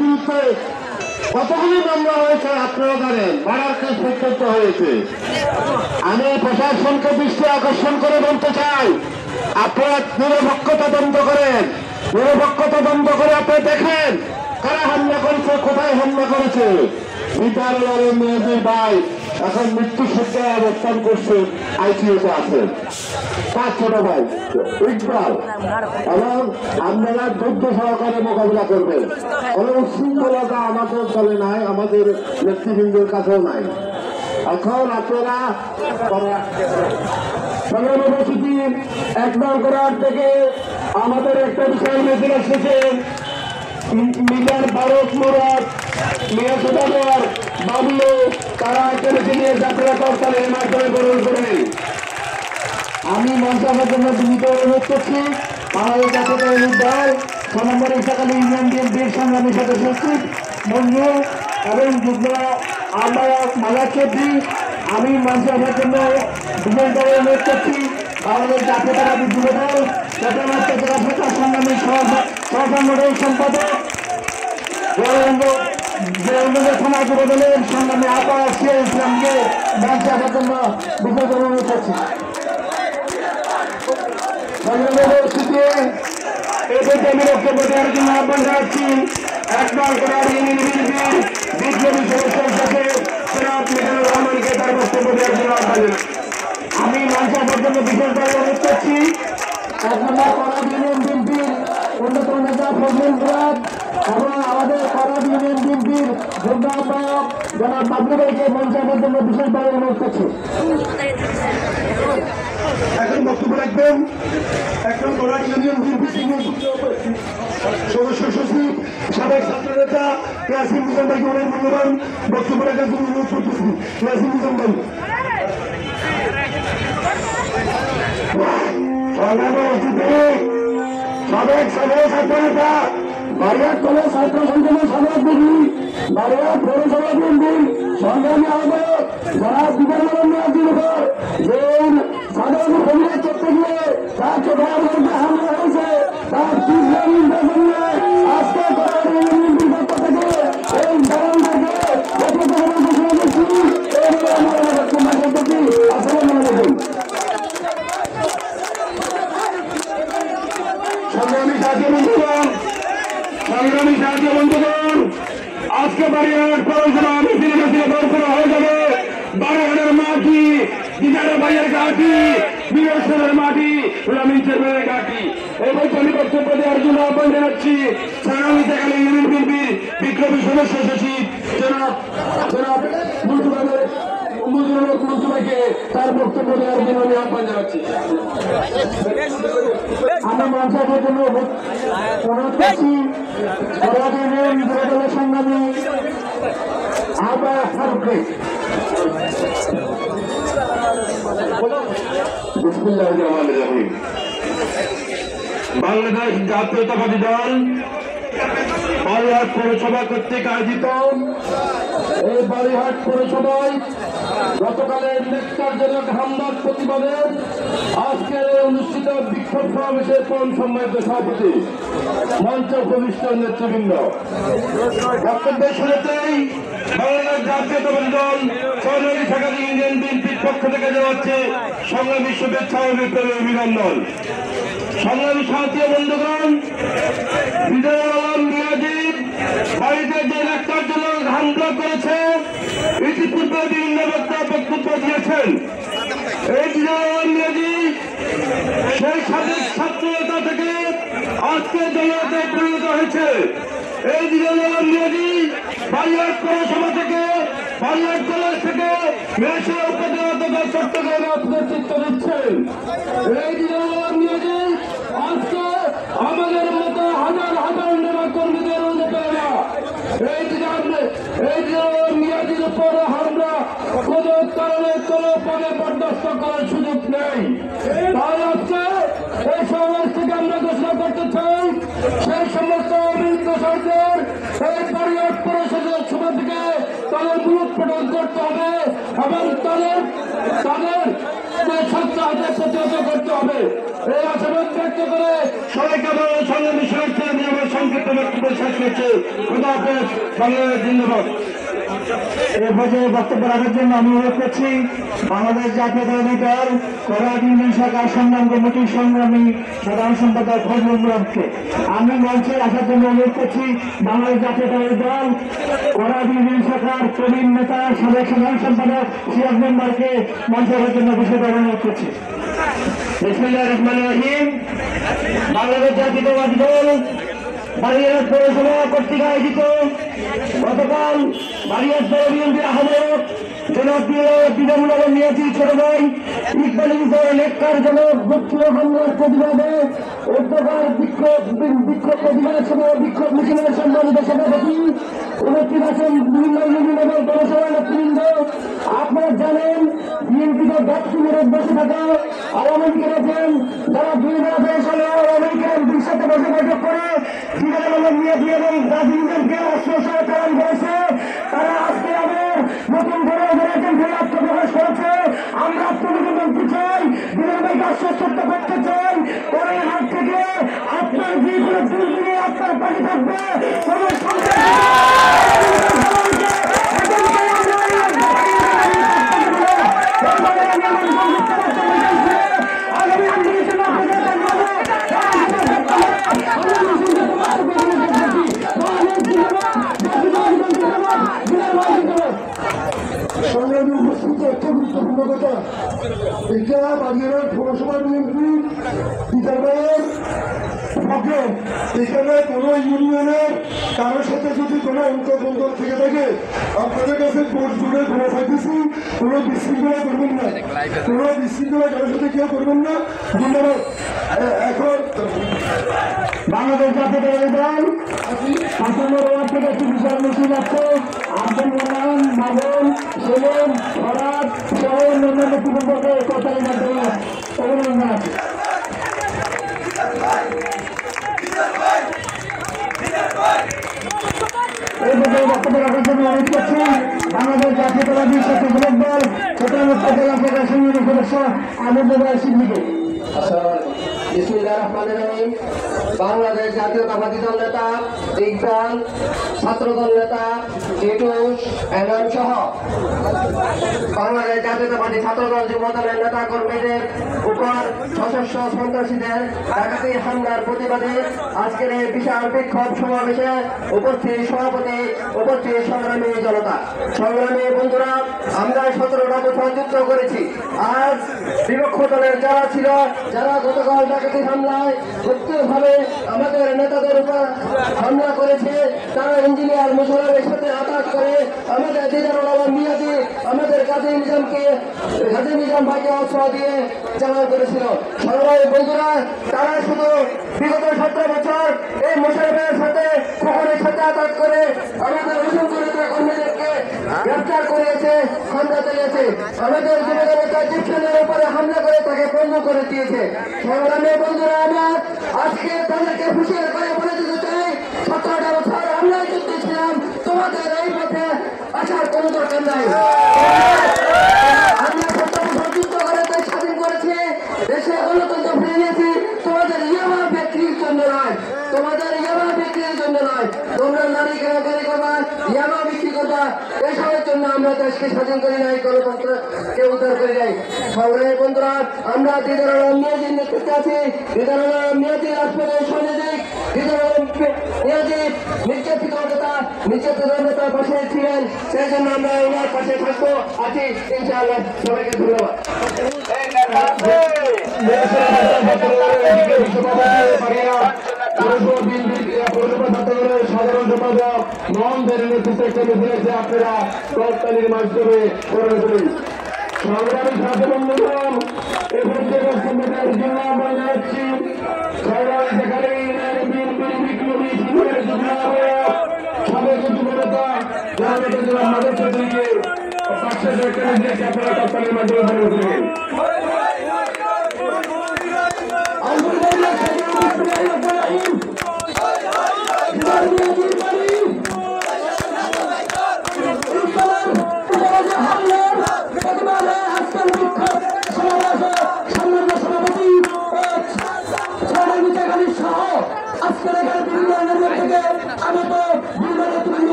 বিরুদ্ধে কতগুলি মামলা হয়েছে আপনারা জানেন, মারার কেস পর্যন্ত হয়েছে। আমি প্রশাসনকে দৃষ্টি আকর্ষণ করে বলতে চাই, আপনারা নিরপেক্ষতা বন্ধ করেন। নিরপেক্ষতা বন্ধ করে আপনি দেখেন কারা হামলা করেছে, কোথায় হামলা করেছে। বিদ্যালয়ের মেয়েদের ভাই এখন মৃত্যু সজ্জায় অবস্থান করছে, আইসিইউতে আছেন। তার ছোট ভাই ইকবাল, এবং আপনারা ধৈর্য সহকারে মোকাবিলা করবেন। কোনো উচ্ছৃঙ্খলতা আমাদের দলে নাই, আমাদের নেতৃবৃন্দের কাছেও নাই। এখন আপনারা সংগ্রামী একবার করার থেকে আমাদের একটা বিষয় মিছিল এসেছে। মিজান ফারুক মুরাদ, মিয়া সুদাগর, বাবলু, তারা এখানে নিয়ে যাত্রা করতালের মাধ্যমে গ্রহণ করেন। আমি মঞ্চার জন্য বিনীত অনুরোধ করছি বাংলাদেশ জাতীয়তাবাদী দল 6 নম্বর ইসাকালী ইউনিয়ন বিএনপির সংগ্রামী সদস্য সচিব মঞ্জু এবং যুগ্ম আহ্বায়ক মালা চৌধুরী, আমি মঞ্চার জন্য বিনীত অনুরোধ করছি বাংলাদেশ জাতীয়তাবাদী যুব দল চট্টগ্রাম জেলা শাখার সংগ্রামী সহসংগঠন সম্পাদক থানা যুব দলের সংগ্রামী আহ্বায়ক সিয়া ইসলামকে মঞ্চার জন্য বিনীত অনুরোধ করছি। এদেরকে আমি বক্তব্য দেওয়ার জন্য আহ্বান জানাচ্ছি একবার করার বিপ্লবী সদস্যের সাথে মিজানুর রহমানকে তার বক্তব্য দেওয়ার জন্য আহ্বান জানাচ্ছি। আমি মঞ্চার জন্য বিশেষভাবে অনুরোধ করছি 1 নম্বর করার ইউনিয়ন বিএনপির অন্যতম নেতা ফজলুল মুরাদ এবং আমাদের করার ইউনিয়ন বিএনপির যুগ্ম আহ্বায়ক জনাব বাবলু ভাইকে মঞ্চার জন্য বিশেষভাবে অনুরোধ করছি। এখন বক্তব্য রাখবেন এখন করার ইউনিয়ন বিএনপি সদস্য সচিব সাবেক ছাত্র নেতা ইয়াসিন মিজান ভাইকে অনেক মূল্যবান বক্তব্য রাখার জন্য অনুরোধ করতেছি। ইয়াসিন মিজান ভাই। সাবেক ছাত্র নেতা বারিয়ার কলেজ ছাত্র সংগঠনের সাবেক বিধি বারিয়ার পৌরসভা বিএনপির সংগ্রামী আহ্বায়ক যারা বিধানসভা মেয়াদের উপর যে সাধারণ অভিযোগ করতে গিয়ে তার চোখের মধ্যে হামলা হয়েছে তার আজকে করার বিএনপির পক্ষ থেকে এই দালালদেরকে সংগ্রামী সাহায্য বন্ধুগণ, আজকে বাড়ির পৌরসভা মিছিলে মিছিলে দৌড় করা হয়ে যাবে। 12 মাটি দিদারের ভাইয়ের ঘাটি, বীরেশ্বরের মাটি, রামিন চেয়ারের ঘাটি। এই বৈঠকে বক্তব্য দেওয়ার জন্য আহ্বান জানাচ্ছি সংগ্রামী ইসাকালী ইউনিয়ন বিএনপির বিপ্লবী সদস্য সচিব জনাব মঞ্জু ভাইকে তার বক্তব্য দেওয়ার জন্য আমি আহ্বান জানাচ্ছি। আমি মঞ্চের জন্য অনুরোধ করছি দলের সংগ্রামী আহ্বায়ক ফারুককে। বিসমিল্লাহির রহমানির রহিম। বাংলাদেশ জাতীয়তাবাদী দল বারিহাট পৌরসভা কর্তৃক আয়োজিত এই বারিহাট পৌরসভায় গতকালের নেককারজনক হামলার প্রতিবাদে আজকের অনুষ্ঠিত বিক্ষোভ সমাবেশের পরম সম্মানিত সভাপতি মঞ্চ উপবিষ্ট নেতৃবৃন্দ, বক্তব্যের শুরুতেই বাংলাদেশ জাতীয়তাবাদী দল চৌধুরী ইসাকালী ইউনিয়ন বিএনপির পক্ষ থেকে দেওয়া হচ্ছে সংগ্রামী শুভেচ্ছা ও বিপ্লবী অভিনন্দন। সংগ্রামী সাথী বন্ধুগণ, বিজয় আলম মিয়াজির বাড়িতে যে নেককারজনক হামলা করেছে ইতিপূর্বে বিভিন্ন বক্তব্য দিয়েছেন। এই বিজয় আলম মিয়াজি সেই সাবেক ছাত্র নেতা থেকে আজকে জনতাতে পরিণত হয়েছে। এই বিজয় আলম মিয়াজি বারিহাট পৌরসভা থেকে বারিহাট কলেজ থেকে মেয়েছে উপজেলা চট্টগ্রামে নেতৃত্ব দিচ্ছেন। এই বিজয় আলম মিয়াজি আজকে আমাদের মতো হাজার হাজার নেতা কর্মীদের অনুপ্রেরণা। এই মিয়াজির উপর হামলা কোন কারণে কোন পদে বরদাস্ত করার সুযোগ নেই। তাই আজকে এই সমাবেশ থেকে আমরা ঘোষণা করতে চাই সেই সমস্ত অবৈধ সরকার এই বারিহাট পৌরসভা থেকে তাদের মূলোৎপাটন করতে হবে এবং তাদের ছাত্র হাতে প্রতিহত করতে হবে। এই আশাবাদ ব্যক্ত করে সবাইকে সংগ্রামী সুরক্ষা নিয়ে আমার সংক্ষিপ্ত বক্তব্য শেষ করছে। খোদা হাফেজ, বাংলাদেশ জিন্দাবাদ। এ পর্যায়ে বক্তব্য রাখার জন্য আমি অনুরোধ করছি বাংলাদেশ জাতীয়তাবাদী দল কোরআন ইউনিয়ন শাখার সংগ্রাম কমিটির সংগ্রামী সাধারণ সম্পাদক ফজলুল মুরাদকে। আমি মঞ্চে আসার জন্য অনুরোধ করছি বাংলাদেশ জাতীয়তাবাদী দল কোরআন ইউনিয়ন শাখার প্রবীণ নেতা সাবেক সাধারণ সম্পাদক সিরাজ মেম্বারকে মঞ্চে আসার জন্য বিষয়টা অনুরোধ করছি। বিসমিল্লাহির রহমানির রহিম। বাংলাদেশ জাতীয়তাবাদী দল বারিয়ার পৌরসভা কর্তৃক আয়োজিত গতকাল বারিয়ার পৌর বিএনপির আহ্বায়ক জনপ্রিয় বিনামূলক নিয়েছি ছোট ভাই ইকবালের উপর লেখারজনক হামলার প্রতিবাদে উদ্যোগার বিক্ষোভ প্রতিবাদের সময় বিক্ষোভ মিছিলের সম্মানিত সভাপতি উপস্থিত আছেন বিভিন্ন ইউনিয়ন এবং পৌরসভার নেতৃবৃন্দ। আপনারা জানেন বিএনপিতে ব্যক্তি মেরে বসে থাকা আওয়ামী লীগের আছেন যারা 2010 সালে আওয়ামী লীগের সাথে বসে বৈঠক করে নিয়েছি এবং রাজনীতিকে অস্ত্র চালান করেছে। তারা আজকে আবার নতুন করে আত্মপ্রকাশ করেছে। আমরা আত্মনিবেদন করতে চাই, দিনের ভাইকে আশ্বস্ত করতে চাই, পরের হাত থেকে আপনার যে কোনো দুর্দিনে আপনার পাশে থাকবে। সংগ্রামী উপস্থিত একটা গুরুত্বপূর্ণ কথা, এটা বাগেরহাট পৌরসভা বিএনপি বিদ্যালয়ের পক্ষে এখানে কোনো ইউনিয়নের কারোর সাথে যদি কোনো অন্তর্বন্ধন থেকে থাকে আপনাদের কাছে কোর্ট জুড়ে ঘুরে থাকতেছি, কোনো বিশৃঙ্খলা করবেন না, কোনো বিশৃঙ্খলা কারোর সাথে কেউ করবেন না। ধন্যবাদ। এখন বাংলাদেশ জাতীয়তাবাদী দল ৫ নম্বর ওয়ার্ড থেকে একটি বিশাল মিছিল আছে। আব্দুল রহমান, মামুন, সেলিম, ফরাদ সহ অন্যান্য নেতৃবৃন্দকে কর্তার মাধ্যমে অভিনন্দন আছে। এই পর্যায়ে বক্তব্য রাখার জন্য অনুরোধ করছি বাংলাদেশ জাতীয়তাবাদী স্বেচ্ছাসেবক দল ছোটমুক্ত জেলা শাখার সংগ্রামী সদস্য আনন্দময় সিদ্দিকী। বিসমিল্লাহির রহমানির রহিম। বাংলাদেশ জাতীয়তাবাদী দল নেতা ইকবাল, ছাত্রদল নেতা টিটুস, এনাম সহ বাংলাদেশ জাতীয়তাবাদী ছাত্রদল যুবদলের নেতা কর্মীদের উপর সশস্ত্র সন্ত্রাসীদের ডাকাতি হামলার প্রতিবাদে আজকের এই বিশাল বিক্ষোভ সমাবেশে উপস্থিত সভাপতি, উপস্থিত সংগ্রামী জনতা, সংগ্রামী বন্ধুরা, আমরা 17টা বছর যুদ্ধ করেছি। আজ বিপক্ষ দলের যারা ছিল, যারা গতকাল ডাকাতি হামলায় সত্যভাবে আমাদের নেতাদের উপর হামলা করেছে, তারা ইঞ্জিনিয়ার মুশারফের সাথে আঘাত করে আমাদের দিদারুল আলম মিয়াজি, আমাদের কাজী নিজাম ভাইকে অস্ত্র দিয়ে চালান করেছিল। সংগ্রামী বন্ধুরা, তারা শুধু বিগত 17 বছর এই মুশারফের সাথে খবরের সাথে আঘাত করে আমাদের অসংখ্য নেতা কর্মীদেরকে গ্রেপ্তার করিয়েছে, হামলা চালিয়েছে, আমাদের যুবদল নেতা জিপসনের উপরে হামলা করে তাকে বন্ধ করে দিয়েছে। সংগ্রামী বন্ধুরা, আমরা আজকে তাদেরকে হুঁশিয়ার করে বলে দিতে চাই, 17টা বছর আমরা যুদ্ধে ছিলাম, তোমাদের এই পথে আসার কোনো দরকার নাই। আমরা 17 বছর যুদ্ধ করে দেশ স্বাধীন করেছি, দেশে গণতন্ত্র ফিরে নিয়েছি, তোমাদের ইয়াবা বিক্রির জন্য নয়, তোমাদের ইয়াবা বিক্রির জন্য নয়। তোমরা নারী কেনাকারি করবা, ইয়াবা বিক্রি করবা, এসবের জন্য আমরা দেশকে স্বাধীন করি নাই, গণতন্ত্রকে উদ্ধার করি নাই। সংগ্রামী বন্ধুরা, আমরা দিদারুল আলম মিয়াজির নেতৃত্বে আছি। দিদারুল আলম মিয়াজি রাজপথের সৈনিক, দিদারুল আলম মিয়াজি নির্যাতিত নেতা পাশে ছিলেন, সেই জন্য আমরা ওনার পাশে থাকবো, আছি ইনশাআল্লাহ। সবাইকে ধন্যবাদ। সাধারণ সম্পাদক মোহাম্মদের নেতৃত্বে একটা মিছিল আছে, আপনারা করতালির মাধ্যমে করে তুলুন। সংগ্রামী ছাত্র বন্ধুগণ, এই পর্যটক সম্প্রদায়ের জন্য আমরা জানাচ্ছি সংগ্রামী সেখানে বিএনপির বিপ্লবী সিনিয়র যুগ্ম আহ্বায়ক সাবেক যুবনেতা জননেতা মাদক চৌধুরীকে পাশে রেখে আপনারা করতালির মাধ্যমে করে তুলবেন।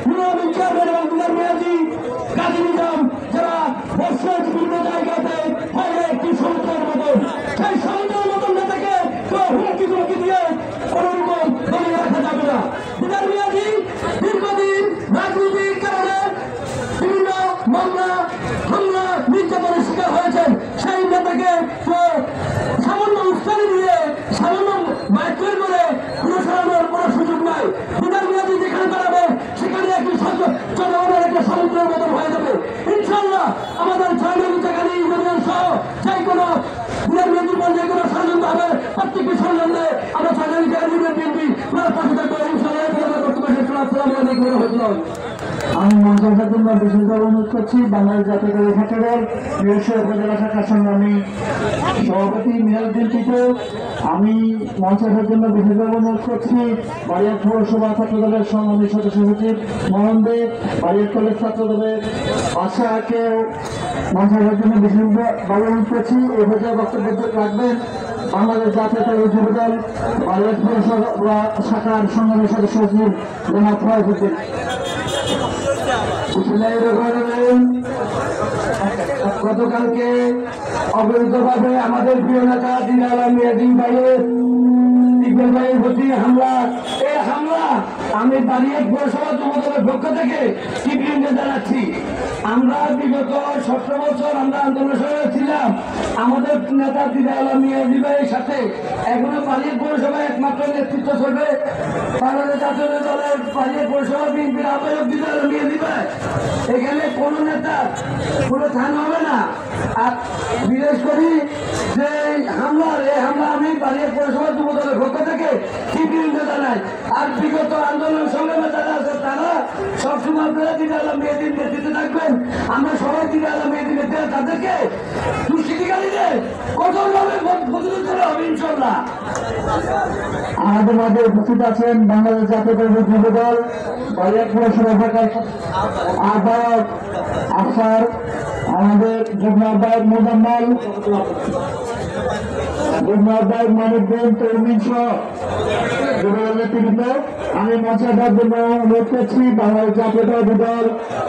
মুনাফিক চেয়ারম্যান এবং দিদার মিয়াজি, গাজী নিজাম, যারা বর্ষের বিভিন্ন জায়গাতে হয় একটি সমুদ্রের মতো, সেই সমুদ্রের মতন নেতাকে তো হুমকি ধুমকি দিয়ে কোনো রকম দমিয়ে রাখা যাবে না। দিদার মিয়াজি দীর্ঘদিন রাজনীতির কারণে বিভিন্ন মামলা হামলা নির্যাতনের শিকার হয়েছেন। সেই নেতাকে তো সামান্য উস্কানি দিয়ে সামান্য মাইক্রোর করে পুরো সরানোর কোনো সুযোগ নাই। দিদার মিয়াজি যেখানে দাঁড়াবে সেখানে একটি জনগণের একটা সমুদ্রের মতন হয়ে যাবে ইনশাল্লাহ। আমাদের ছয়নগরী ইউনিয়ন সহ যে কোনো দিদার মিয়াজির মধ্যে কোনো ষড়যন্ত্র হবে, প্রত্যেকটি ষড়যন্ত্রে আমরা ছয়নগরী ইউনিয়ন বিএনপি পাশে থাকবো ইনশাল্লাহ। আসসালামু আলাইকুম ওয়া রাহমাতুল্লাহ। আমি মঞ্চের জন্য বিশেষভাবে অনুরোধ করছি বাংলাদেশ জাতীয়তাবাদী ছাত্র দল বীরশ্রেষ্ঠ উপজেলা শাখার সংগ্রামী সভাপতি মিনারুদ্দিন টিপু। আমি মঞ্চের জন্য বিশেষভাবে অনুরোধ করছি বাড়িয়ার পৌরসভা ছাত্র দলের সংগ্রামী সদস্য সচিব মোহন দে, বাড়িয়ার কলেজ ছাত্র দলের আশাকেও মঞ্চের জন্য বিশেষভাবে অনুরোধ করছি। এ পর্যায়ে বক্তব্য রাখবেন বাংলাদেশ জাতীয়তাবাদী যুব দল বাড়িয়ার পৌরসভা শাখার সংগ্রামী সদস্য সচিব জনাব ফয়জুদ্দিন। গতকালকে অবৈধভাবে আমাদের প্রিয় নেতা দিনাল মিয়াদিন ভাইয়ের ইকবাল ভাইয়ের প্রতি হামলা, এই হামলা আমি বাড়িয়ে পৌরসভা যুব দলের পক্ষ থেকে তীব্র জানাচ্ছি। আমরা বিগত 17 বছর আমরা আন্দোলনে ছিলাম আমাদের নেতা দিনাল মিয়াদি ভাইয়ের সাথে। এখনো বাড়িয়ে পৌরসভায় একমাত্র নেতৃত্ব চলবে বাংলাদেশ জাতীয় দলের বাড়িয়ে পৌরসভা বিএনপির আহ্বায়ক দিনাল মিয়াদি ভাই। এখানে কোন নেতা কোন স্থান হবে না। আর বিশেষ করি যে এই হামলা আমি বাড়িয়ে পৌরসভা যুব দলের পক্ষ থেকে তীব্র জানাই। আর বিগত আন্দোলন সংগ্রামে যারা আছে তারা সবসময় আপনারা দিদার মেয়েদের নেতৃত্বে থাকবেন। আমরা সবাই দিদার মেয়েদের নেতৃত্বে তাদেরকে দুষ্কৃতিকারীদের কঠোরভাবে প্রতিরোধ করা হবে ইনশাল্লাহ। আমাদের মাঝে উপস্থিত আছেন বাংলাদেশ জাতীয়তাবাদী যুব দল বাড়িয়ার পৌরসভা শাখার আহ্বায়ক আফসার, আমাদের যুগ্ম আহ্বায়ক মোজাম্মেল, যুগ্ম আহ্বায়ক মানিকউদ্দিন তরমিন সহ যুব দলের নেতৃবৃন্দ। আমি মঞ্চে আসার জন্য অনুরোধ করছি বাংলাদেশ জাতীয়তাবাদী দল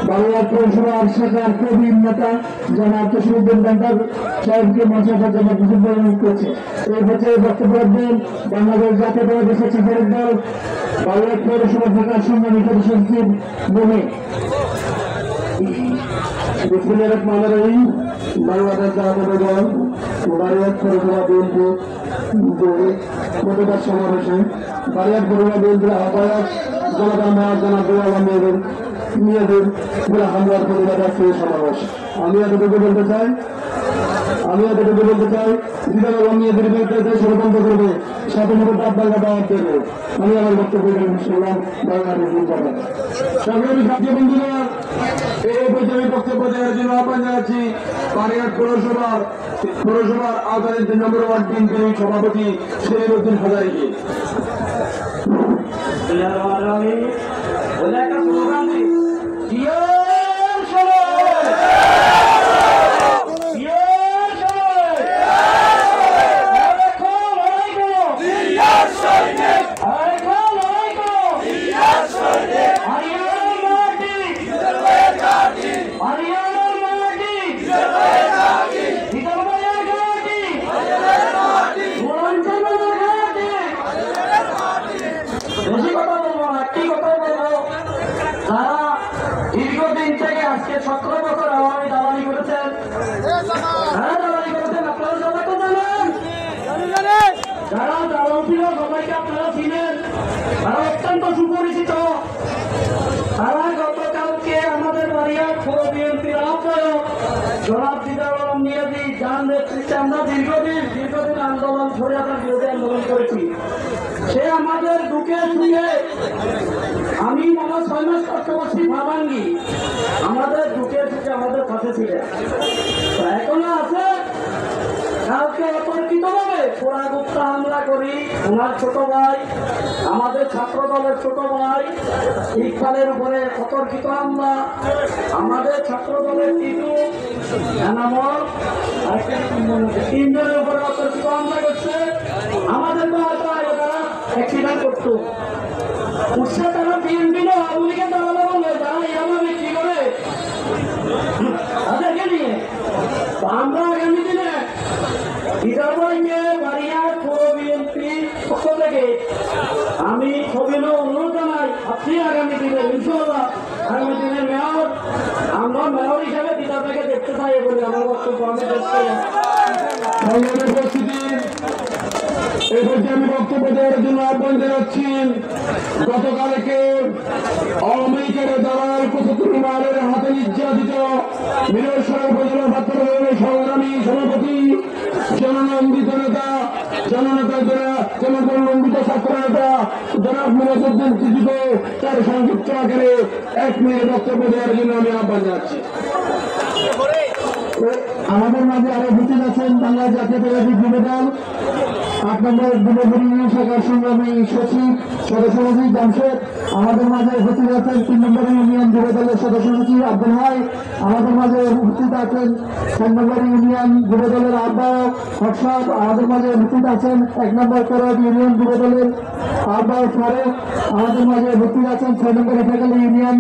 বাড়িয়ার পৌরসভা শাখার প্রবীণ নেতা জনাব তসলিউদ্দিন বান্ডার সাহেবকে মঞ্চে আসার জন্য বিশেষ অনুরোধ করছে। এই বছর বক্তব্য রাখবেন বাংলাদেশ জাতীয়তাবাদী স্বেচ্ছাসেবক দল বাড়িয়ার পৌরসভা শাখার সংগ্রামী সদস্য সচিব মনি। বাংলাদেশ জাতীয়তাবাদী দল বাড়িয়ার পৌরসভা বিএনপি প্রতিবাদ সমাবেশে বাড়িয়ার পৌরসভা বিএনপির আহ্বায়ক জনতা মেয়র জনাব দুলাল আহমেদের মেয়েদের হামলার প্রতিবাদ আজকে সমাবেশ। আমি এতটুকু বলতে চাই দিদার মেয়েদের বিরুদ্ধে দেশ রূপান্তর করবে, সাথে সাথে আপনার দাওয়াত দেবে। আমি আমার বক্তব্য শুনলাম বাংলাদেশ সংগ্রামী সাথী বন্ধুরা, এই পর্যায়ে বক্তব্য দেওয়ার জন্য আহ্বান জানাচ্ছি বাড়িয়ার পৌরসভার আওতাধীন 3 নম্বর ওয়ার্ড বিএনপির সভাপতি সেলিমউদ্দিন হাজারীকে। দীর্ঘদিন থেকে আজকে 17 বছর আওয়ামী দালালি করেছেন, আপনারা সবাই তো জানেন। যারা দালাল ছিল সবাইকে আপনারা ছিলেন, তারা অত্যন্ত সুপরিচিত। তারা গতকালকে আমাদের বাড়িয়ার পৌর বিএনপির আহ্বায়ক জনাব দিদার মিয়াদি যার নেতৃত্বে আমরা দীর্ঘদিন আন্দোলন স্বৈরাচার বিরোধী আন্দোলন করেছি। সে আমাদের বুকে শুয়ে আমি 6 মাস কষ্ট করছি ভাবাঙ্গি, আমাদের বুকে শুয়ে আমাদের পাশে ছিলেন, এখনো আছে। কাউকে অতর্কিতভাবে পোড়াগুপ্তা হামলা করি ওনার ছোট ভাই, আমাদের ছাত্র দলের ছোট ভাই ইকবালের উপরে অতর্কিত হামলা, আমাদের ছাত্র দলের টিটু এনামল 3 জনের উপরে অতর্কিত হামলা করছে। আমাদের তো হয়তো আগে তারা অ্যাক্সিডেন্ট করতো, উৎসে তারা বিএনপি না আওয়ামী লীগের দালালে বলে অভিনব অনুরোধ জানাই আপনি আগামী দিনে ইনশাআল্লাহ আগামী দিনের মেয়র আমরা মেয়র হিসাবে পিতাকে দেখতে চাই বলে আমার বক্তব্য আমি দেখতে সংগ্রামের উপস্থিতি এই পর্যায়ে আমি বক্তব্য দেওয়ার জন্য আহ্বান জানাচ্ছি গতকালকে আমেরিকার দালাল কুতুবুল মালের হাতে নির্যাতিত মিরসরাই উপজেলা ছাত্রদলের সংগ্রামী সভাপতি জননন্দিত নেতা জনগণনন্দিত ছাত্র নেতা জনাব মিরাজউদ্দিন সিদ্দিকী তার সংক্ষিপ্ত আকারে 1 মিনিট বক্তব্য দেওয়ার জন্য আমি আহ্বান জানাচ্ছি। আমাদের মাঝে আরো উপস্থিত আছেন বাংলা জাতীয়তাবাদী যুব দল 8 নম্বর যুবদল শাখার সংগ্রামী সচিব সদস্য সচিব জামশেদ। আমাদের মাঝে উপস্থিত আছেন 3 নম্বর ইউনিয়ন যুব দলের সদস্য সচিব আব্দুল ভাই। আমাদের মাঝে উপস্থিত আছেন 4 নম্বর ইউনিয়ন যুব দলের আহ্বায়ক হক সাহেব। আমাদের মাঝে উপস্থিত আছেন 1 নম্বর করদ ইউনিয়ন যুব দলের আহ্বায়ক ফারুক। আমাদের মাঝে উপস্থিত আছেন 6 নম্বর ইটাকালী ইউনিয়ন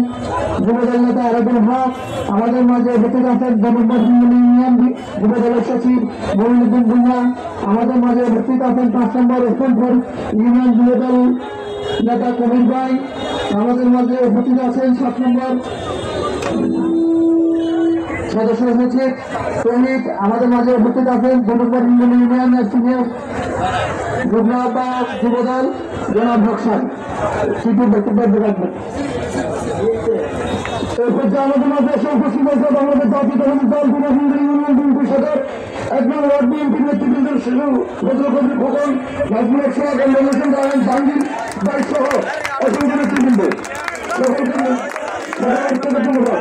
যুব দল নেতা আরাবুল হক। আমাদের মাঝে উপস্থিত আছেন 2 নম্বর ইউনিয়ন যুব দলের সচিব মহিউদ্দিন ভুঁইয়া। আমাদের মাঝে উপস্থিত আছেন 5 নম্বর ইসলামপুর ইউনিয়ন যুব দল নেতা কবির ভাই। আমাদের মাঝে উপস্থিত আছেন 7 নম্বর সদস্য সচিব তৌহিদ। আমাদের মাঝে উপস্থিত আছেন 2 নম্বর ইউনিয়নের সিনিয়র যুগ্ম আহ্বায়ক যুব দল জনাব বক্সার সিটি বক্তব্য রাখবেন। এই পর্যায়ে আমাদের মাঝে এসে উপস্থিত হয়েছে বাংলাদেশ জাতীয়তাবাদী দল দিনাজপুর ইউনিয়ন বিএনপি সদর 1 নং ওয়ার্ড বিএনপি নেতৃবৃন্দের শিশু ভদ্রকবি খোকন নাজমুল ইসলাম গণমানুষের রায়ন জাহাঙ্গীর ভাই সহ অসংখ্য নেতৃবৃন্দ সকলকে ধন্যবাদ।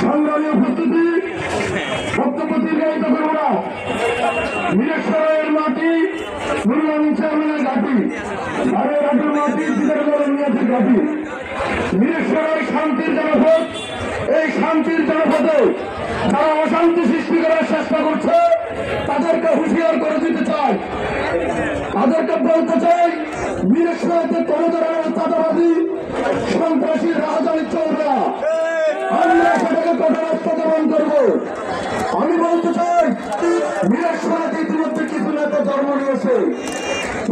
সংগ্রামী উপস্থিতি বক্তব্য দীর্ঘায়িত করব না। মিরসরাইয়ের মাটি নুরুল চেয়ারম্যানের ঘাঁটি আর এই ঘাটির মাটি সিদ্ধার্থের নিয়াজের ঘাঁটি। মিরসরাই শান্তির জনপদ। এই শান্তির জনপদে যারা অশান্তি সৃষ্টি করার চেষ্টা করছে তাদেরকে হুঁশিয়ার করে দিতে চাই। তাদেরকে বলতে চাই মিরসরাইতে কোনো ধরনের চাঁদাবাদী সন্ত্রাসী রাজধানী চলবে না। আমরা সেটাকে কঠোর দমন করব। আমি বলতে চাই মিরসরাইতে ইতিমধ্যে কিছু নেতা জন্ম নিয়েছে।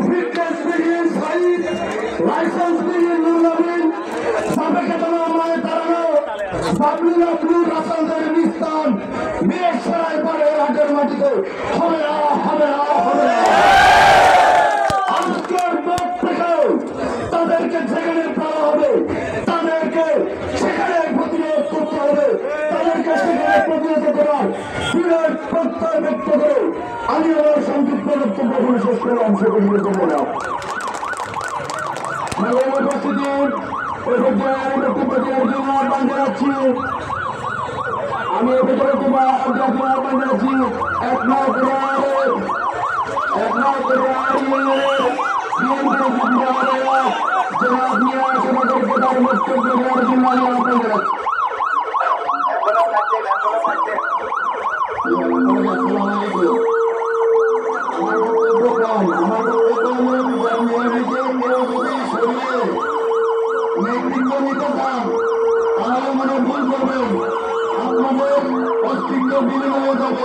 ফিটনেস বিহীন সাইদ, লাইসেন্স বিহীন নুরুল আমিন, সাবেকে মায় তারানো বাবলুল আব্দুল রাসালদের নিস্তান মিরসরাই পারে হাটের মাটিতে হবে না, হবে না, হবে না। আজকের মাঠ থেকেও তাদেরকে যেখানে পাওয়া হবে তাদেরকে সেখানে প্রতিরোধ করতে হবে। তাদেরকে সেখানে প্রতিরোধ করার দৃঢ় প্রত্যয় ব্যক্ত করে আমি আমার সংক্ষিপ্ত বক্তব্য শেষ করে অংশগ্রহণ করবো না। উপস্থিতি ওই পর্যায়ে আমি বক্তব্য দেওয়ার জন্য আহ্বান জানাচ্ছি। আমি এ পর্যন্ত আহ্বান জানাচ্ছি 1 নং বক্তব্য দেওয়ার জন্য আমি আহ্বান জানাচ্ছি। নেতৃত্ব নিতে চান তাহলে মনে ভুল করবেন, আপনাদের অস্তিত্ব বিনিময়ে যাবে।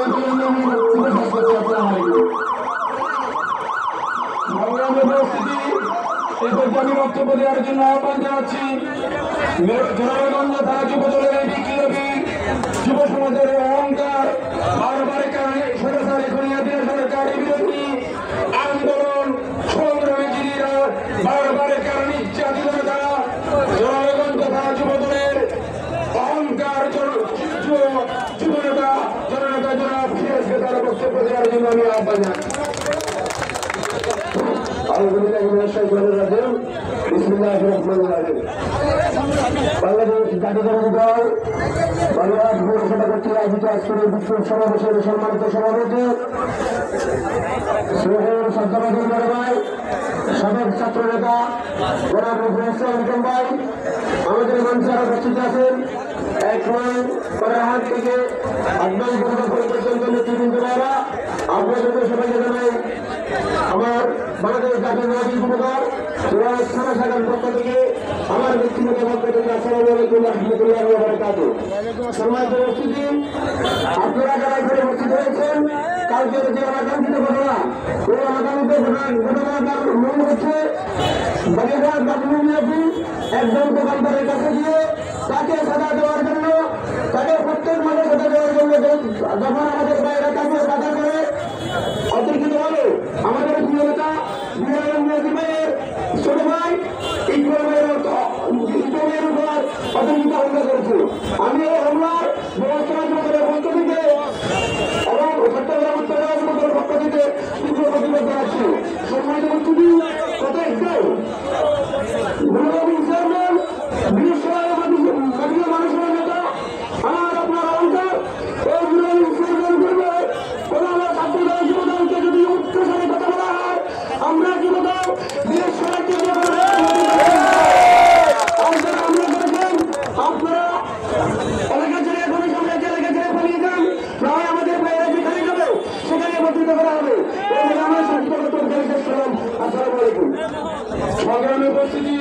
আমি বক্তব্য দেওয়ার জন্য আহ্বান জানাচ্ছি। জনগণ থানা যুব দলের এই বিপ্লবী যুব সমাজের অহংকার বারবার কারণে সরকারি খুনিয়াদের সরকারি বিরোধী আন্দোলন সংগ্রামীরা বারবার কারণে জাতীয় নেতা জনগণ তথা যুব দলের অহংকার যুব নেতা জননেতা জনাব সিরাজকে তারা বক্তব্য দেওয়ার জন্য আমি আহ্বান জানাচ্ছি। বাংলাদেশ জাতীয়তাবাদী দল বাংলাদেশ পৌরসভা কর্তৃক আয়োজিত আজকের বিক্ষোভ সমাবেশের সম্মানিত সভাপতি সদ্যবাদী ভাই সাবেক ছাত্র নেতা জনাব রফিকুল ইসলাম ভাই, আমাদের মঞ্চে আরো উপস্থিত আছেন 1 নং পাড়াহাট থেকে 8 নং পর্যন্ত নেতৃবৃন্দরা। আপনাদের সবাইকে জানাই আমার বাংলাদেশ জাতীয়তাবাদী যুব দল থানা শাখার পক্ষ থেকে আমার ব্যক্তিগত বক্তব্য থেকে আসসালামু আলাইকুম ওয়া রাহমাতুল্লাহি ওয়া বারাকাতুহু। সম্মানিত উপস্থিতি, আপনারা যারা এখানে উপস্থিত হয়েছেন, কালকে যে অনাকাঙ্ক্ষিত ঘটনা, ওই অনাকাঙ্ক্ষিত ঘটনাটার মূল হচ্ছে বাগেরহাট বাবলু মিয়াজি একজন দোকানদারের কাছে গিয়ে তাকে সাজা দেওয়ার জন্য, তাকে প্রত্যেক মাসে সাজা দেওয়ার জন্য যখন আমাদের বাইরে কাছে বাধা করে অতর্কিত হলো আমাদের প্রিয় নেতা মিয়াজি ভাইয়ের ছোট ভাই ইকবালের উপর অতর্কিত হামলা করেছিল। আমি এই হামলার ব্যবস্থাপনার পক্ষ থেকে এবং চট্টগ্রাম উত্তর পক্ষ থেকে তীব্র প্রতিবাদ জানাচ্ছি। সম্মানিত উপস্থিতি, কত একটাই মানুষের নেতা আমার আপনার অহংকার এই করবে আমার ছাত্রদল যুবদলকে যদি উচ্চস্বরে কথা বলা হয়, আমরা যুবদল আপনারা এলাকা ছেড়ে এখন সামনে এলাকা ছেড়ে পালিয়ে যান, নয় আমাদের বাইরে যেখানে যাবে সেখানে একত্রিত করা হবে। আমরা আসসালামু আলাইকুম। সংগ্রামী উপস্থিতি,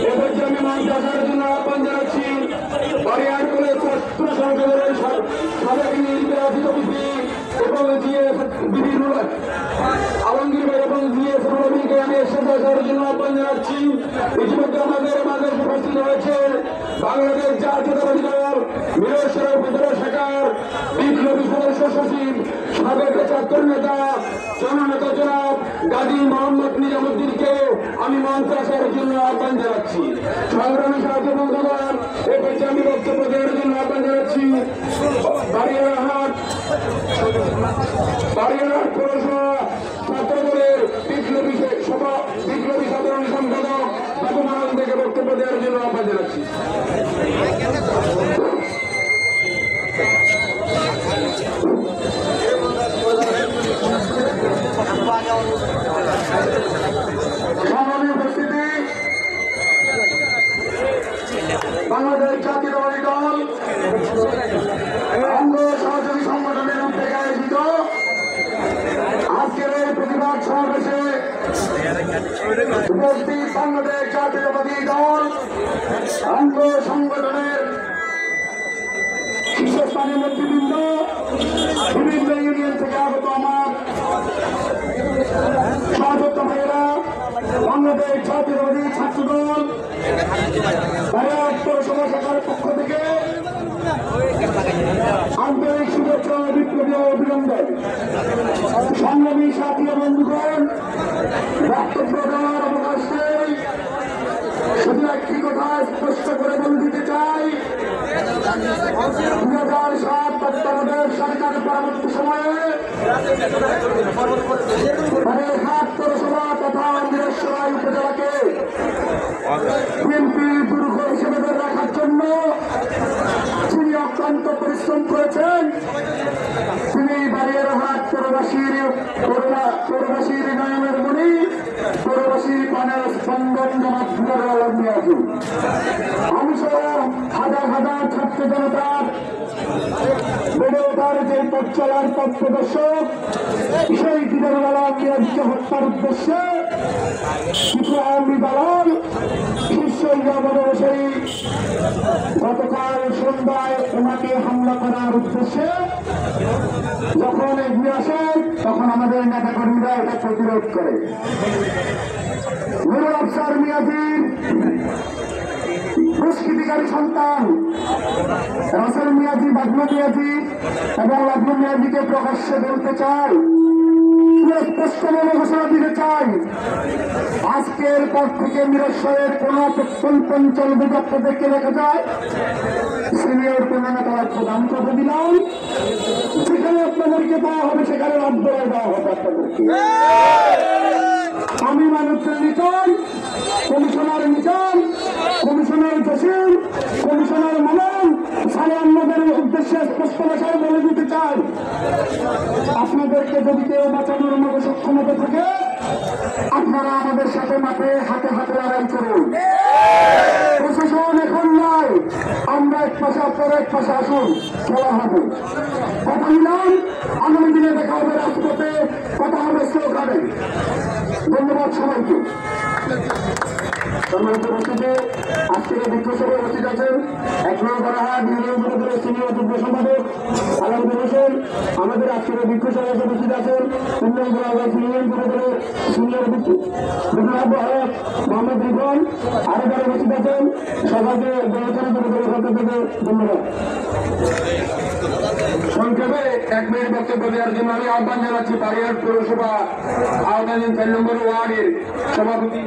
এ পর্যায়ে আমি মঞ্চে আসার জন্য আহ্বান জানাচ্ছি বাগেরহাট কলেজ ছাত্র সংসদের সাবেক নির্বাচিত ভিপি এবং বিভিন্ন আলমগীর ভাই এবং জিএস রবিকে আমি একসাথে আসার জন্য আহ্বান জানাচ্ছি। ইতিমধ্যে আমাদের মাঝে উপস্থিত হয়েছে বাংলাদেশ জাতীয়তাবাদী দল মিরসরাই উপজেলা শাখার বিপ্লবী সদস্য সচিব সাবেক ছাত্র নেতা জননেতা জনাব গাজী মোহাম্মদ নিজামুদ্দিনকে আমি মঞ্চে আসার জন্য আহ্বান জানাচ্ছি। সংগ্রামী সাহায্য বন্ধুগণ, এ পর্যায়ে আমি বক্তব্য দেওয়ার জন্য আহ্বান জানাচ্ছি বাগেরহাট পৌরসভা ছাত্রদলের বিপ্লবী সাধারণ সম্পাদক বাবু মানন থেকে বক্তব্য দেওয়ার জন্য আহ্বান জানাচ্ছি। উপস্থিতি, বাংলাদেশ জাতীয়তাবাদী দল অঙ্গ সহযোগী সংগঠনের উদ্যোগে আয়োজিত আজকের এই প্রতিবাদ সমাবেশে উপস্থিত বাংলাদেশ জাতীয়তাবাদী দল অঙ্গ সংগঠনের শীর্ষস্থানীয় নেতৃবৃন্দ, বিভিন্ন ইউনিয়ন থেকে আগত আমার সহযোদ্ধা ভাইয়েরা, বাংলাদেশ জাতীয়তাবাদী ছাত্রদল বাগেরহাট পৌরসভা শাখার পক্ষ থেকে আন্তরিক শুভেচ্ছা বিপ্লবী অভিনন্দন। সংগ্রামী সাথী বন্ধুগণ, বক্তব্য দেওয়ার অবকাশ নেই, শুধু একটি কথা স্পষ্ট করে বলে দিতে চাই, 2007 তত্ত্বাবধায়ক সরকারের পরবর্তী সময়ে বাগেরহাট পৌরসভা তথা মিরসরাই উপজেলাকে বিএনপি দুর্গ হিসেবে ধরে রাখার জন্য যিনি অক্লান্ত পরিশ্রম করেছেন, তিনি বাগেরহাট পৌরবাসীর নয়নের মণি, পৌরবাসীর প্রাণের স্পন্দন জনাব ফিরোজ আলম মিয়াজি। আমি সহ হাজার হাজার ছাত্র জনতার বেড়ে ওঠার যে পথ চলার পথ প্রদর্শক, সেই ফিরোজ আলম মিয়াজিকে হত্যার উদ্দেশ্যে কিছু আওয়ামী দালাল শীর্ষ সেই গতকাল সন্ধ্যায় ওনাকে হামলা করার উদ্দেশ্যে যখন এগিয়ে আসে, তখন আমাদের নেতাকর্মীরা এটা প্রতিরোধ করে। নুরুল আফসার মিয়াজির দুষ্কৃতিকারী সন্তান রাসেল মিয়াজি, বাবলু মিয়াজি এবং লাবলু মিয়াজিকে প্রকাশ্যে বলতে চাই, স্পষ্টভাবে ঘোষণা দিতে চাই, আজকের পর থেকে মিরসরাইয়ের কোন প্রত্যন্ত বিদপ্তর থেকে দেখা যায় সিনিয়র কোন নেতারা প্রদান করে দিলাম, যেখানে আপনাদেরকে দেওয়া হবে সেখানে রাজ্যে দেওয়া হবে আপনাদেরকে। আমি মানুষের নিচান, কমিশনার নিচান, কমিশনার জসিম, কমিশনার মানন সাড়ে অন্যদের উদ্দেশ্যে স্পষ্ট ভাষায় বলে দিতে চাই, আপনাদেরকে যদি কেউ বাঁচানোর মতো সক্ষমতা থাকে আপনারা আমাদের সাথে মাঠে হাতে হাতে লড়াই করুন। প্রশাসন এখন নয়, আমরা এক পাশে আপনারা এক পাশে আসুন, খেলা হবে। কথা নিলাম, আগামী দিনে দেখা হবে রাজপথে, কথা হবে স্লোগানে। ধন্যবাদ সবাইকে। সম্মানিত উপস্থিতি, আজকের এই বিক্ষোভ সভায় উপস্থিত আছেন 1 নং বড়হাট ইউনিয়ন পরিষদের সিনিয়র যুগ্ম সম্পাদক আলমগীর হোসেন। আমাদের আজকের এই বিক্ষোভ সভায় উপস্থিত আছেন 3 নং বড়হাট ইউনিয়ন পরিষদের সিনিয়র আহ্বায়ক মোহাম্মদ রিফান। আরো যারা উপস্থিত আছেন সবাইকে গণতন্ত্র পরিষদের পক্ষ থেকে ধন্যবাদ। সংক্ষেপে 1 মিনিট বক্তব্য দেওয়ার জন্য আমি আহ্বান জানাচ্ছি বারিহাট পৌরসভা আওতাধীন 4 নম্বর ওয়ার্ডের সভাপতি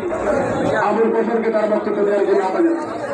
আবুল বশরকে তার বক্তব্য দেওয়ার জন্য আহ্বান জানাচ্ছি।